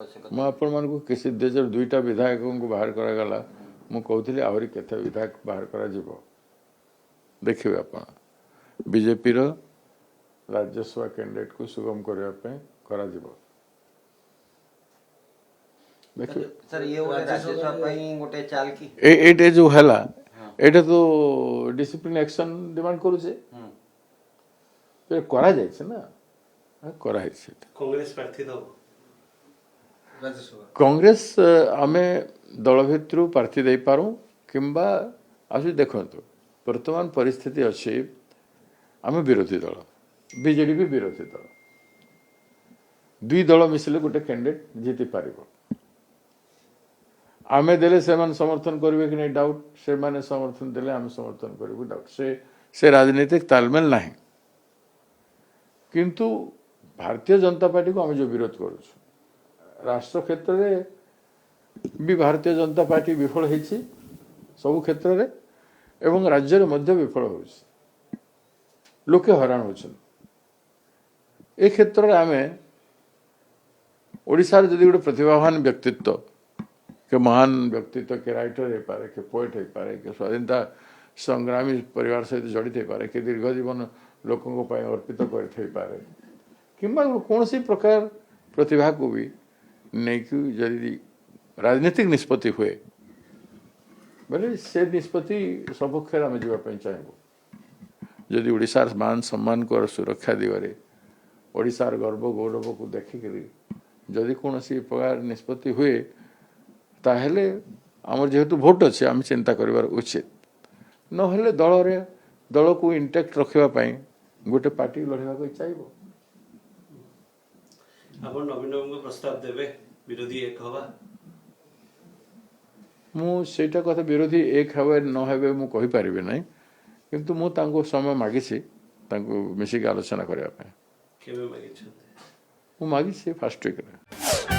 ମୁଁ ଆପଣମାନଙ୍କୁ କିଛି ଦେଶର ଦୁଇଟା ବିଧାୟକଙ୍କୁ ବାହାର କରାଗଲା ମୁଁ କହୁଥିଲି ଆହୁରି କେତେ ବିଧାୟକ ବାହାର କରାଯିବ ଦେଖିବେ ଆପଣ ବିଜେପିର ରାଜ୍ୟସଭା କ୍ୟାଣ୍ଡିଡେଟକୁ ସୁଗମ କରିବା ପାଇଁ କରାଯିବ ଦେଖିବେ सर ये गोटे राज्यसभा ପାଇଁ ଗୋଟେ ଚାଲ କି ଏଇଟା ଯୋଉ ହେଲା ଏଇଟା ତ ଡିସିପ୍ଲିନ ଆକ୍ସନ ଡିମାଣ୍ଡ କରୁଛେ କରାଯାଇଛି ନା କରାଯାଇଛି कांग्रेस प्रार्थी दो कांग्रेस आमे दल भितर प्रार्थी दे पारू किंबा आसु देखंतु वर्तमान परिस्थिति अच्छी आमे विरोधी दल बीजेडी भी विरोधी दल दुई दल मिसले गोटे कैंडिडेट जीति पारिबो आमे देले से मान समर्थन करबे कि नहीं डाउट से माने समर्थन देले आमे समर्थन करबो डाउट से राजनीतिक तालमेल नहीं किंतु भारतीय जनता पार्टी को आमे जो विरोध करू राष्ट्र क्षेत्र में भी भारतीय जनता पार्टी विफल होती सबु क्षेत्र में एवं राज्य मध्य विफल हो लोके हैरान होछन ए क्षेत्र में आमे ओडिसा रे जदि गोटे प्रतिभावान व्यक्तित्व के महान व्यक्तित्व के राइटर हो पारे के पोएट हो पारे के स्वाधीनता संग्रामी परिवार सहित जड़ित हो पारे के दीर्घ जीवन लोकों को पाए अर्पित करते पारे किंबा कौन सी प्रकार प्रतिभा को भी नहीं कि जदि राजनीतिक निष्पत्ति हुए बोले से निष्पत्ति सपक्ष आम जावाई चाहबू जदि ओडिशार मान सम्मान को सुरक्षा दिगरे ओडिशार गर्व गौरव को देखिक जदि कौन सी प्रकार निष्पत्ति हुए ताहले आमर जेहेतु भोट अच्छे आम चिंता करिवार उचित नहले दल को इंटैक्ट रखापी गोटे पार्टी लड़वा चाहिए आपण नवीन बाबू को प्रस्ताव देबे विरोधी एक हवा मु सेटा कथा विरोधी एक हवे न हवे मु कहि परिबे नै किंतु मु तांको समय मागिछि तांको मिसिक आलोचना करबा पे केबे मागिछ मु मागिछि फास्ट वीक रे